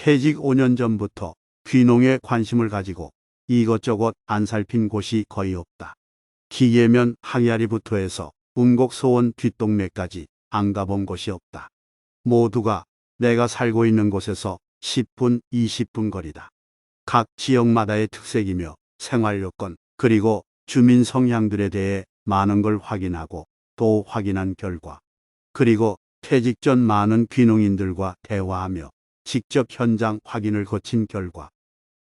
퇴직 5년 전부터 귀농에 관심을 가지고 이것저것 안 살핀 곳이 거의 없다. 기계면 항야리부터 해서 운곡 소원 뒷동네까지 안 가본 곳이 없다. 모두가 내가 살고 있는 곳에서 10분, 20분 거리다. 각 지역마다의 특색이며 생활 요건, 그리고 주민 성향들에 대해 많은 걸 확인하고 또 확인한 결과, 그리고 퇴직 전 많은 귀농인들과 대화하며 직접 현장 확인을 거친 결과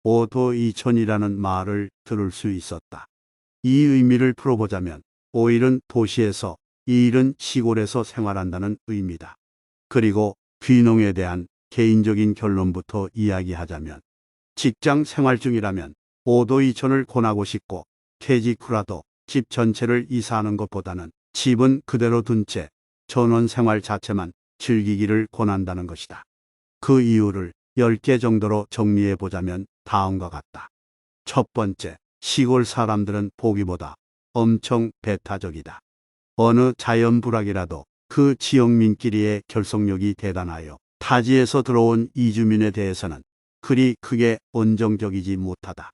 오도이촌이라는 말을 들을 수 있었다. 이 의미를 풀어보자면 오일은 도시에서, 이일은 시골에서 생활한다는 의미다. 그리고 귀농에 대한 개인적인 결론부터 이야기하자면, 직장 생활 중이라면 오도이촌을 권하고 싶고, 퇴직 후라도 집 전체를 이사하는 것보다는 집은 그대로 둔 채 전원 생활 자체만 즐기기를 권한다는 것이다. 그 이유를 10개 정도로 정리해 보자면 다음과 같다. 첫 번째, 시골 사람들은 보기보다 엄청 배타적이다. 어느 자연불악이라도 그 지역민끼리의 결속력이 대단하여 타지에서 들어온 이주민에 대해서는 그리 크게 온정적이지 못하다.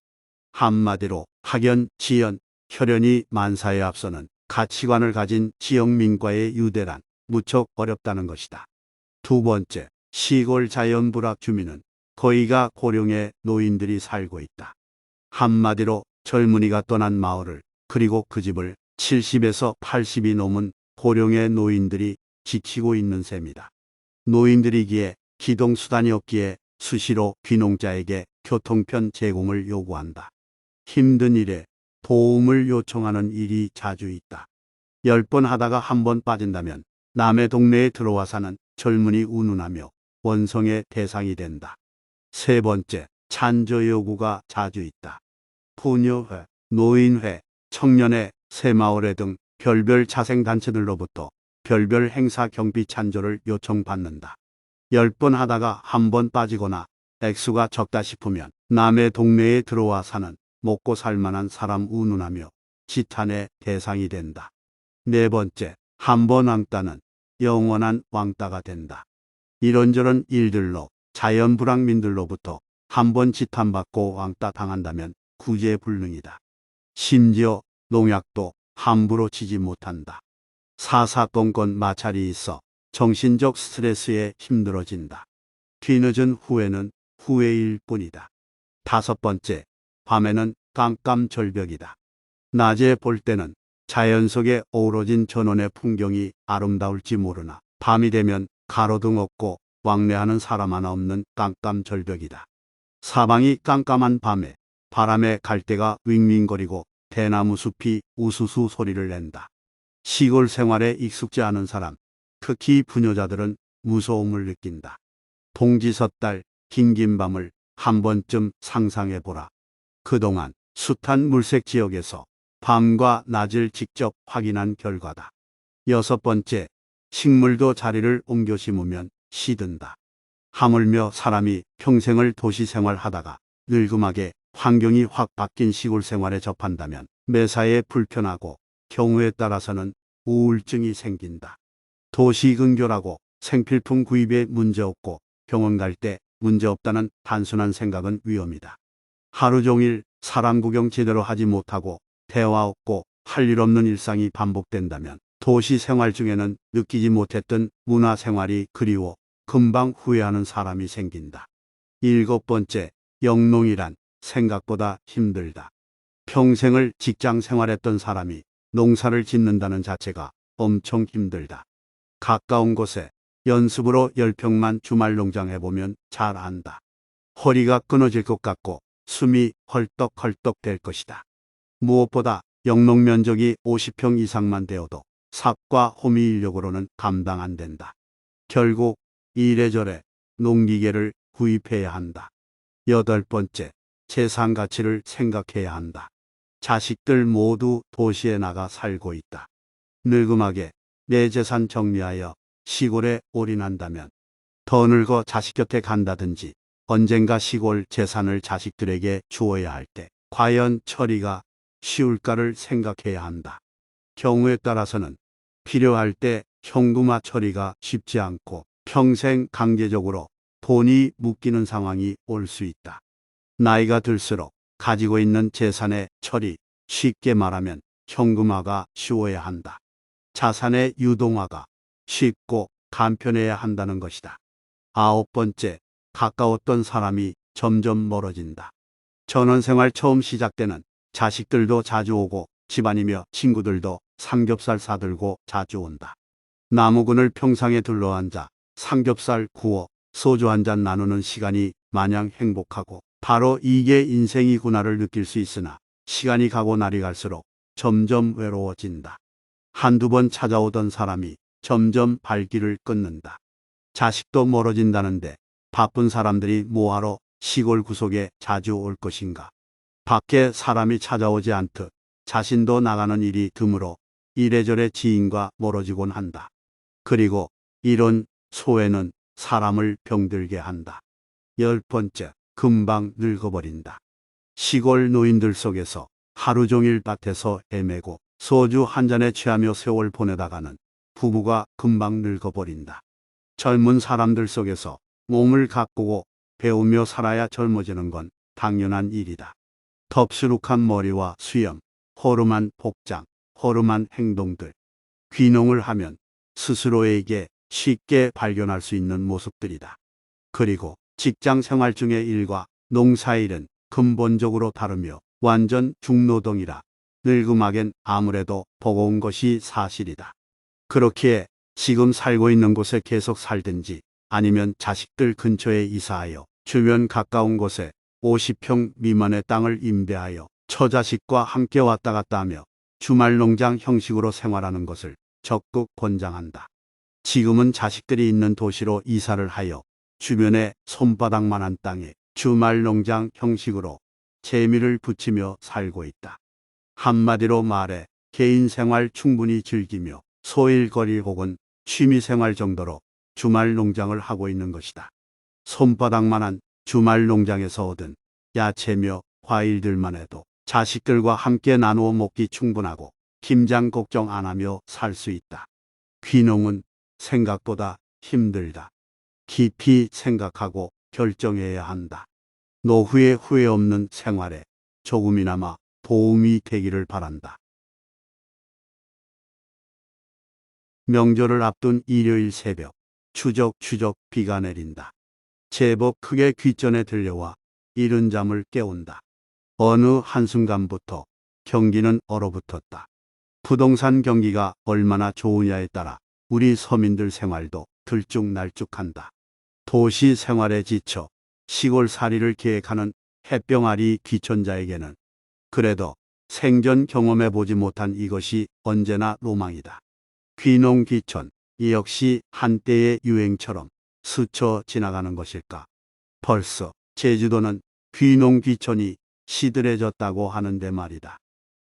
한마디로 학연, 지연, 혈연이 만사에 앞서는 가치관을 가진 지역민과의 유대란 무척 어렵다는 것이다. 두 번째, 시골 자연불악 주민은 거의가 고령의 노인들이 살고 있다. 한마디로 젊은이가 떠난 마을을, 그리고 그 집을 70에서 80이 넘은 고령의 노인들이 지키고 있는 셈이다. 노인들이기에 기동수단이 없기에 수시로 귀농자에게 교통편 제공을 요구한다. 힘든 일에 도움을 요청하는 일이 자주 있다. 10번 하다가 한 번 빠진다면 남의 동네에 들어와 사는 젊은이 운운하며 원성의 대상이 된다. 세 번째, 찬조 요구가 자주 있다. 부녀회, 노인회, 청년회, 새마을회 등 별별 자생단체들로부터 별별 행사 경비 찬조를 요청받는다. 10번 하다가 한 번 빠지거나 액수가 적다 싶으면 남의 동네에 들어와 사는 먹고 살만한 사람 운운하며 지탄의 대상이 된다. 네 번째, 한 번 왕따는 영원한 왕따가 된다. 이런저런 일들로 자연불황민들로부터 한 번 지탄받고 왕따 당한다면 구제불능이다. 심지어 농약도 함부로 치지 못한다. 사사건건 마찰이 있어 정신적 스트레스에 힘들어진다. 뒤늦은 후회는 후회일 뿐이다. 다섯 번째, 밤에는 깜깜절벽이다. 낮에 볼 때는 자연 속에 어우러진 전원의 풍경이 아름다울지 모르나 밤이 되면 가로등 없고 왕래하는 사람 하나 없는 깜깜절벽이다. 사방이 깜깜한 밤에 바람에 갈대가 윙윙거리고 대나무 숲이 우수수 소리를 낸다. 시골 생활에 익숙지 않은 사람, 특히 부녀자들은 무서움을 느낀다. 동지섣달 긴긴 밤을 한 번쯤 상상해 보라. 그동안 숱한 물색 지역에서 밤과 낮을 직접 확인한 결과다. 여섯 번째, 식물도 자리를 옮겨 심으면 시든다. 하물며 사람이 평생을 도시 생활하다가 늙음하게 환경이 확 바뀐 시골 생활에 접한다면 매사에 불편하고 경우에 따라서는 우울증이 생긴다. 도시 근교라고 생필품 구입에 문제없고 병원 갈 때 문제없다는 단순한 생각은 위험이다. 하루 종일 사람 구경 제대로 하지 못하고 대화 없고 할 일 없는 일상이 반복된다면 도시 생활 중에는 느끼지 못했던 문화 생활이 그리워 금방 후회하는 사람이 생긴다. 일곱 번째, 영농이란 생각보다 힘들다. 평생을 직장 생활했던 사람이 농사를 짓는다는 자체가 엄청 힘들다. 가까운 곳에 연습으로 10평만 주말 농장 해보면 잘 안다. 허리가 끊어질 것 같고 숨이 헐떡헐떡 될 것이다. 무엇보다 영농 면적이 50평 이상만 되어도 삽과 호미 인력으로는 감당 안 된다. 결국 이래저래 농기계를 구입해야 한다. 여덟 번째, 재산 가치를 생각해야 한다. 자식들 모두 도시에 나가 살고 있다. 늙음하게 내 재산 정리하여 시골에 올인한다면 더 늙어 자식 곁에 간다든지 언젠가 시골 재산을 자식들에게 주어야 할 때 과연 처리가 쉬울까를 생각해야 한다. 경우에 따라서는 필요할 때 현금화 처리가 쉽지 않고 평생 강제적으로 돈이 묶이는 상황이 올 수 있다. 나이가 들수록 가지고 있는 재산의 처리, 쉽게 말하면 현금화가 쉬워야 한다. 자산의 유동화가 쉽고 간편해야 한다는 것이다. 아홉 번째, 가까웠던 사람이 점점 멀어진다. 전원생활 처음 시작되는 자식들도 자주 오고 집안이며 친구들도 삼겹살 사들고 자주 온다. 나무근을 평상에 둘러앉아 삼겹살 구워 소주 한 잔 나누는 시간이 마냥 행복하고 바로 이게 인생이구나를 느낄 수 있으나 시간이 가고 날이 갈수록 점점 외로워진다. 한두 번 찾아오던 사람이 점점 발길을 끊는다. 자식도 멀어진다는데 바쁜 사람들이 뭐하러 시골 구석에 자주 올 것인가. 밖에 사람이 찾아오지 않듯 자신도 나가는 일이 드물어 이래저래 지인과 멀어지곤 한다. 그리고 이런 소외는 사람을 병들게 한다. 열 번째, 금방 늙어버린다. 시골 노인들 속에서 하루 종일 밭에서 헤매고 소주 한 잔에 취하며 세월 보내다가는 부부가 금방 늙어버린다. 젊은 사람들 속에서 몸을 가꾸고 배우며 살아야 젊어지는 건 당연한 일이다. 덥수룩한 머리와 수염, 허름한 복장, 허름한 행동들. 귀농을 하면 스스로에게 쉽게 발견할 수 있는 모습들이다. 그리고 직장 생활 중의 일과 농사일은 근본적으로 다르며 완전 중노동이라 늙음하겐 아무래도 버거운 것이 사실이다. 그렇기에 지금 살고 있는 곳에 계속 살든지 아니면 자식들 근처에 이사하여 주변 가까운 곳에 50평 미만의 땅을 임대하여 처자식과 함께 왔다 갔다 하며 주말 농장 형식으로 생활하는 것을 적극 권장한다. 지금은 자식들이 있는 도시로 이사를 하여 주변에 손바닥만한 땅에 주말 농장 형식으로 재미를 붙이며 살고 있다. 한마디로 말해 개인 생활 충분히 즐기며 소일거리 혹은 취미생활 정도로 주말 농장을 하고 있는 것이다. 손바닥만한 주말 농장에서 얻은 야채며 과일들만 해도 자식들과 함께 나누어 먹기 충분하고 김장 걱정 안 하며 살 수 있다. 귀농은 생각보다 힘들다. 깊이 생각하고 결정해야 한다. 노후에 후회 없는 생활에 조금이나마 도움이 되기를 바란다. 명절을 앞둔 일요일 새벽, 추적추적 비가 내린다. 제법 크게 귓전에 들려와 이른 잠을 깨운다. 어느 한순간부터 경기는 얼어붙었다. 부동산 경기가 얼마나 좋으냐에 따라 우리 서민들 생활도 들쭉날쭉한다. 도시 생활에 지쳐 시골살이를 계획하는 햇병아리 귀촌자에게는 그래도 생전 경험해보지 못한 이것이 언제나 로망이다. 귀농 귀촌, 이 역시 한때의 유행처럼 스쳐 지나가는 것일까. 벌써 제주도는 귀농 귀촌이 시들해졌다고 하는데 말이다.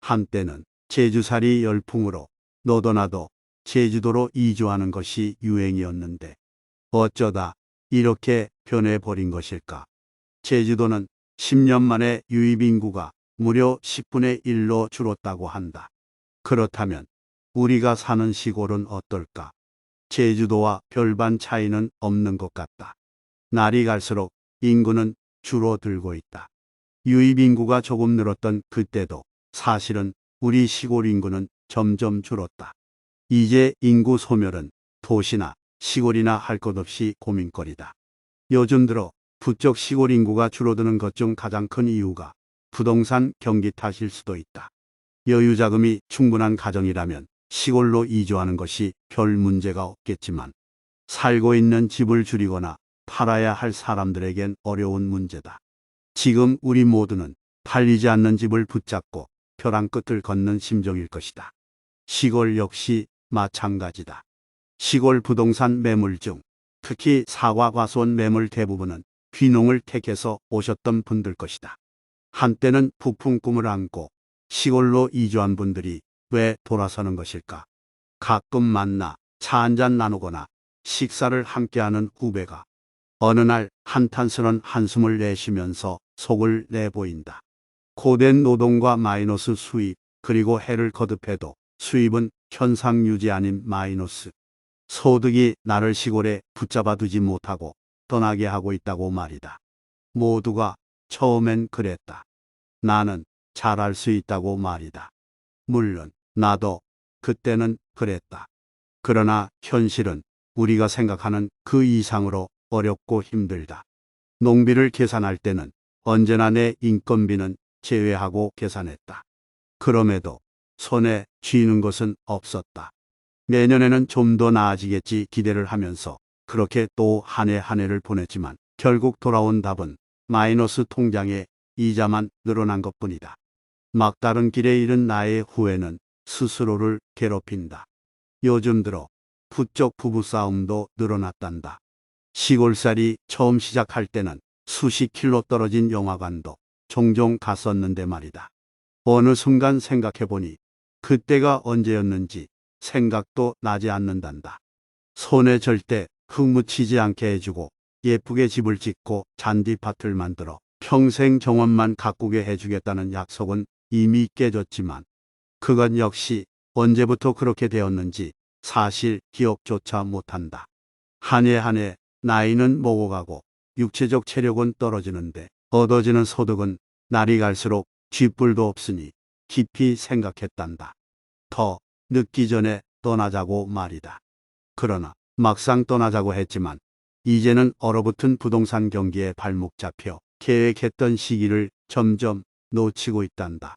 한때는 제주살이 열풍으로 너도 나도 제주도로 이주하는 것이 유행이었는데 어쩌다 이렇게 변해버린 것일까. 제주도는 10년 만에 유입인구가 무려 10분의 1로 줄었다고 한다. 그렇다면 우리가 사는 시골은 어떨까? 제주도와 별반 차이는 없는 것 같다. 날이 갈수록 인구는 줄어들고 있다. 유입인구가 조금 늘었던 그때도 사실은 우리 시골 인구는 점점 줄었다. 이제 인구 소멸은 도시나 시골이나 할 것 없이 고민거리다. 요즘 들어 부쩍 시골 인구가 줄어드는 것 중 가장 큰 이유가 부동산 경기 탓일 수도 있다. 여유 자금이 충분한 가정이라면 시골로 이주하는 것이 별 문제가 없겠지만 살고 있는 집을 줄이거나 팔아야 할 사람들에겐 어려운 문제다. 지금 우리 모두는 팔리지 않는 집을 붙잡고 벼랑 끝을 걷는 심정일 것이다. 시골 역시 마찬가지다. 시골 부동산 매물 중 특히 사과 과수원 매물 대부분은 귀농을 택해서 오셨던 분들 것이다. 한때는 부푼 꿈을 안고 시골로 이주한 분들이 왜 돌아서는 것일까? 가끔 만나 차 한잔 나누거나 식사를 함께하는 후배가 어느 날 한탄스런 한숨을 내쉬면서 속을 내보인다. 고된 노동과 마이너스 수입, 그리고 해를 거듭해도 수입은 현상 유지 아닌 마이너스. 소득이 나를 시골에 붙잡아 두지 못하고 떠나게 하고 있다고 말이다. 모두가 처음엔 그랬다. 나는 잘할 수 있다고 말이다. 물론 나도 그때는 그랬다. 그러나 현실은 우리가 생각하는 그 이상으로 어렵고 힘들다. 농비를 계산할 때는 언제나 내 인건비는 제외하고 계산했다. 그럼에도 손에 쥐는 것은 없었다. 내년에는 좀 더 나아지겠지 기대를 하면서 그렇게 또 한 해 한 해를 보냈지만 결국 돌아온 답은 마이너스 통장에 이자만 늘어난 것뿐이다. 막다른 길에 잃은 나의 후회는 스스로를 괴롭힌다. 요즘 들어 부쩍 부부싸움도 늘어났단다. 시골살이 처음 시작할 때는 수십 킬로 떨어진 영화관도 종종 갔었는데 말이다. 어느 순간 생각해보니 그때가 언제였는지 생각도 나지 않는단다. 손에 절대 흙 묻히지 않게 해주고 예쁘게 집을 짓고 잔디밭을 만들어 평생 정원만 가꾸게 해주겠다는 약속은 이미 깨졌지만 그건 역시 언제부터 그렇게 되었는지 사실 기억조차 못한다. 한 해 한 해 나이는 먹어가고 육체적 체력은 떨어지는데 얻어지는 소득은 날이 갈수록 쥐뿔도 없으니 깊이 생각했단다. 더 늦기 전에 떠나자고 말이다. 그러나 막상 떠나자고 했지만 이제는 얼어붙은 부동산 경기에 발목 잡혀 계획했던 시기를 점점 놓치고 있단다.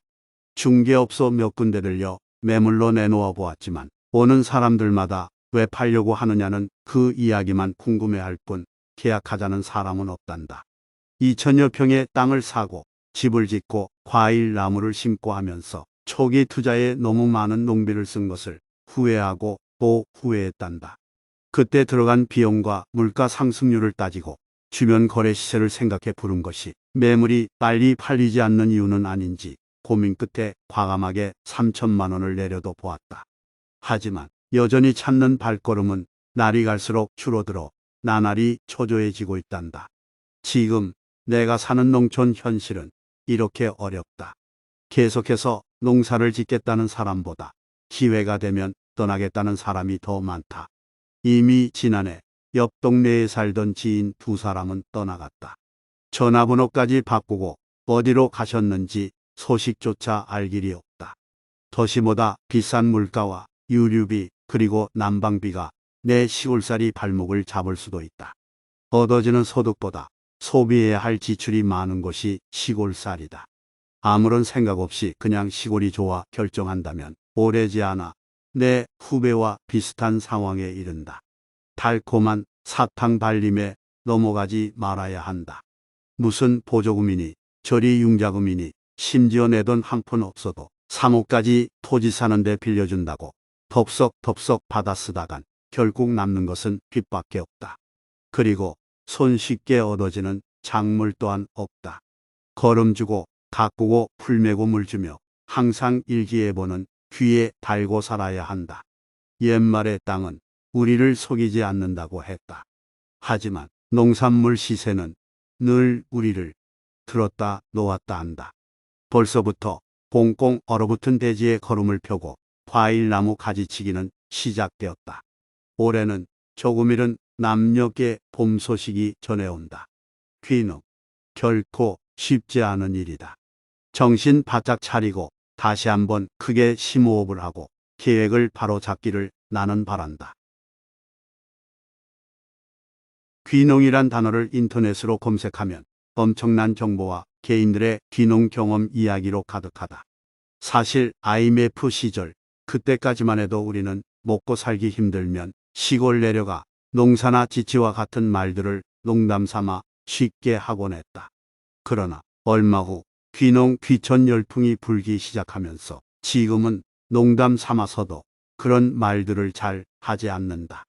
중개업소 몇 군데 들려 매물로 내놓아 보았지만 오는 사람들마다 왜 팔려고 하느냐는 그 이야기만 궁금해할 뿐 계약하자는 사람은 없단다. 2천여 평의 땅을 사고 집을 짓고 과일 나무를 심고 하면서 초기 투자에 너무 많은 농비를 쓴 것을 후회하고 또 후회했단다. 그때 들어간 비용과 물가 상승률을 따지고 주변 거래 시세를 생각해 부른 것이 매물이 빨리 팔리지 않는 이유는 아닌지 고민 끝에 과감하게 3천만 원을 내려도 보았다. 하지만 여전히 찾는 발걸음은 날이 갈수록 줄어들어 나날이 초조해지고 있단다. 지금 내가 사는 농촌 현실은 이렇게 어렵다. 계속해서 농사를 짓겠다는 사람보다 기회가 되면 떠나겠다는 사람이 더 많다. 이미 지난해 옆 동네에 살던 지인 두 사람은 떠나갔다. 전화번호까지 바꾸고 어디로 가셨는지 소식조차 알 길이 없다. 도시보다 비싼 물가와 유류비 그리고 난방비가 내 시골살이 발목을 잡을 수도 있다. 얻어지는 소득보다 소비해야 할 지출이 많은 곳이 시골살이다. 아무런 생각 없이 그냥 시골이 좋아 결정한다면 오래지 않아 내 후배와 비슷한 상황에 이른다. 달콤한 사탕 발림에 넘어가지 말아야 한다. 무슨 보조금이니 저리 융자금이니 심지어 내 돈 한 푼 없어도 3억까지 토지 사는데 빌려준다고 덥석덥석 받아 쓰다간 결국 남는 것은 빚밖에 없다. 그리고 손쉽게 얻어지는 작물 또한 없다. 거름 주고 가꾸고 풀 메고 물 주며 항상 일기예보는 귀에 달고 살아야 한다. 옛말에 땅은 우리를 속이지 않는다고 했다. 하지만 농산물 시세는 늘 우리를 들었다 놓았다 한다. 벌써부터 꽁꽁 얼어붙은 대지에 걸음을 펴고 과일나무 가지치기는 시작되었다. 올해는 조금 이른 남녘의 봄 소식이 전해온다. 귀농, 결코 쉽지 않은 일이다. 정신 바짝 차리고 다시 한번 크게 심호흡을 하고 계획을 바로 잡기를 나는 바란다. 귀농이란 단어를 인터넷으로 검색하면 엄청난 정보와 개인들의 귀농 경험 이야기로 가득하다. 사실 IMF 시절 그때까지만 해도 우리는 먹고 살기 힘들면 시골 내려가 농사나 지치와 같은 말들을 농담 삼아 쉽게 하곤 했다. 그러나 얼마 후 귀농 귀촌 열풍이 불기 시작하면서 지금은 농담 삼아서도 그런 말들을 잘 하지 않는다.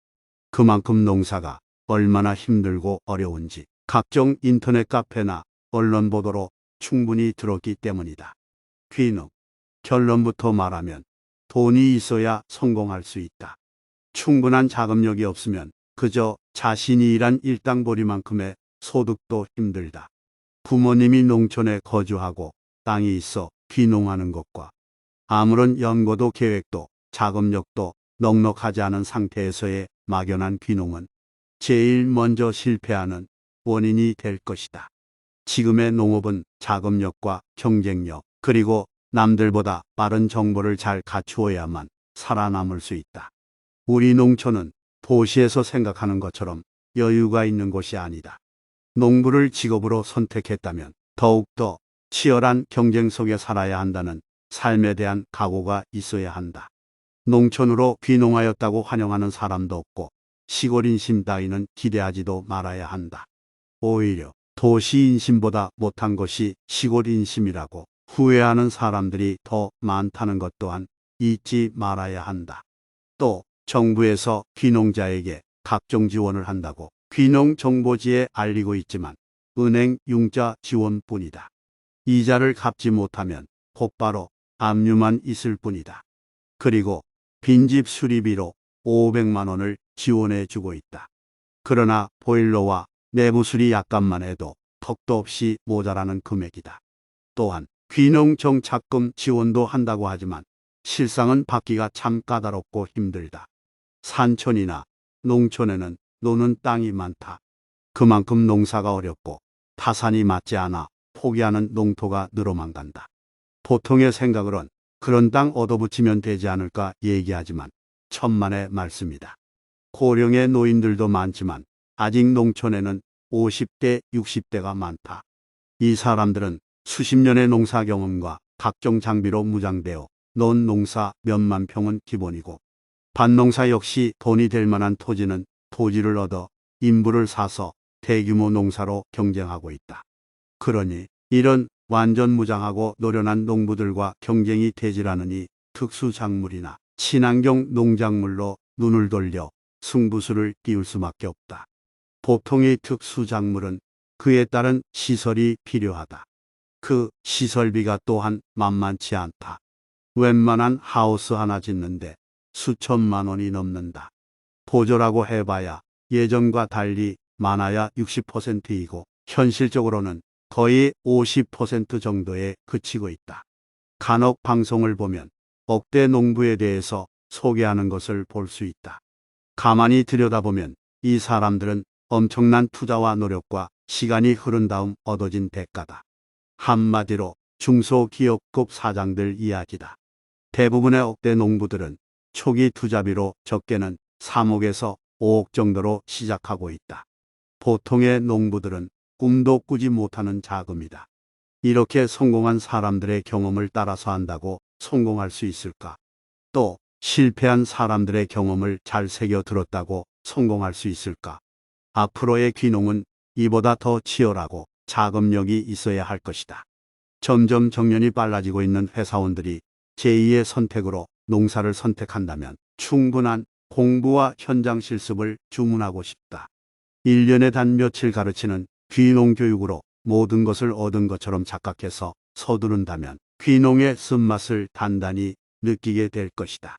그만큼 농사가 얼마나 힘들고 어려운지 각종 인터넷 카페나 언론 보도로 충분히 들었기 때문이다. 귀농, 결론부터 말하면 돈이 있어야 성공할 수 있다. 충분한 자금력이 없으면 그저 자신이 일한 일당벌이만큼의 소득도 힘들다. 부모님이 농촌에 거주하고 땅이 있어 귀농하는 것과 아무런 연고도 계획도 자금력도 넉넉하지 않은 상태에서의 막연한 귀농은 제일 먼저 실패하는 원인이 될 것이다. 지금의 농업은 자금력과 경쟁력, 그리고 남들보다 빠른 정보를 잘 갖추어야만 살아남을 수 있다. 우리 농촌은 도시에서 생각하는 것처럼 여유가 있는 곳이 아니다. 농부를 직업으로 선택했다면 더욱더 치열한 경쟁 속에 살아야 한다는 삶에 대한 각오가 있어야 한다. 농촌으로 귀농하였다고 환영하는 사람도 없고 시골 인심 따위는 기대하지도 말아야 한다. 오히려 도시 인심보다 못한 것이 시골 인심이라고 후회하는 사람들이 더 많다는 것 또한 잊지 말아야 한다. 또 정부에서 귀농자에게 각종 지원을 한다고 귀농 정보지에 알리고 있지만 은행 융자 지원뿐이다. 이자를 갚지 못하면 곧바로 압류만 있을 뿐이다. 그리고 빈집 수리비로 500만 원을 지원해 주고 있다. 그러나 보일러와 내부 수리 약값만 해도 턱도 없이 모자라는 금액이다. 또한 귀농 정착금 지원도 한다고 하지만 실상은 받기가 참 까다롭고 힘들다. 산촌이나 농촌에는 노는 땅이 많다. 그만큼 농사가 어렵고 타산이 맞지 않아 포기하는 농토가 늘어만 간다. 보통의 생각으론 그런 땅 얻어붙이면 되지 않을까 얘기하지만 천만의 말씀이다. 고령의 노인들도 많지만 아직 농촌에는 50대, 60대가 많다. 이 사람들은 수십 년의 농사 경험과 각종 장비로 무장되어 논 농사 몇만 평은 기본이고 밭농사 역시 돈이 될 만한 토지는 토지를 얻어 인부를 사서 대규모 농사로 경쟁하고 있다. 그러니 이런 완전 무장하고 노련한 농부들과 경쟁이 되질 않으니 특수작물이나 친환경 농작물로 눈을 돌려 승부수를 띄울 수밖에 없다. 보통의 특수작물은 그에 따른 시설이 필요하다. 그 시설비가 또한 만만치 않다. 웬만한 하우스 하나 짓는데 수천만 원이 넘는다. 보조라고 해봐야 예전과 달리 많아야 60%이고 현실적으로는 거의 50% 정도에 그치고 있다. 간혹 방송을 보면 억대 농부에 대해서 소개하는 것을 볼 수 있다. 가만히 들여다보면 이 사람들은 엄청난 투자와 노력과 시간이 흐른 다음 얻어진 대가다. 한마디로 중소기업급 사장들 이야기다. 대부분의 억대 농부들은 초기 투자비로 적게는 3억에서 5억 정도로 시작하고 있다. 보통의 농부들은 꿈도 꾸지 못하는 자금이다. 이렇게 성공한 사람들의 경험을 따라서 한다고 성공할 수 있을까? 또 실패한 사람들의 경험을 잘 새겨 들었다고 성공할 수 있을까? 앞으로의 귀농은 이보다 더 치열하고 자금력이 있어야 할 것이다. 점점 정년이 빨라지고 있는 회사원들이 제2의 선택으로 농사를 선택한다면 충분한 공부와 현장 실습을 주문하고 싶다. 1년에 단 며칠 가르치는 귀농 교육으로 모든 것을 얻은 것처럼 착각해서 서두른다면 귀농의 쓴맛을 단단히 느끼게 될 것이다.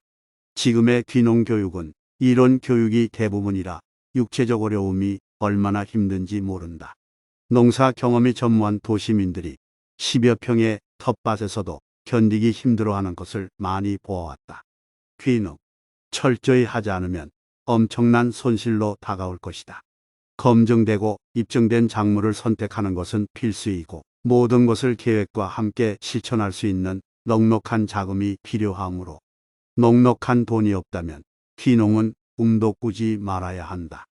지금의 귀농 교육은 이론 교육이 대부분이라 육체적 어려움이 얼마나 힘든지 모른다. 농사 경험이 전무한 도시민들이 10여 평의 텃밭에서도 견디기 힘들어하는 것을 많이 보아왔다. 귀농 철저히 하지 않으면 엄청난 손실로 다가올 것이다. 검증되고 입증된 작물을 선택하는 것은 필수이고 모든 것을 계획과 함께 실천할 수 있는 넉넉한 자금이 필요하므로 넉넉한 돈이 없다면 귀농은 꿈도 꾸지 말아야 한다.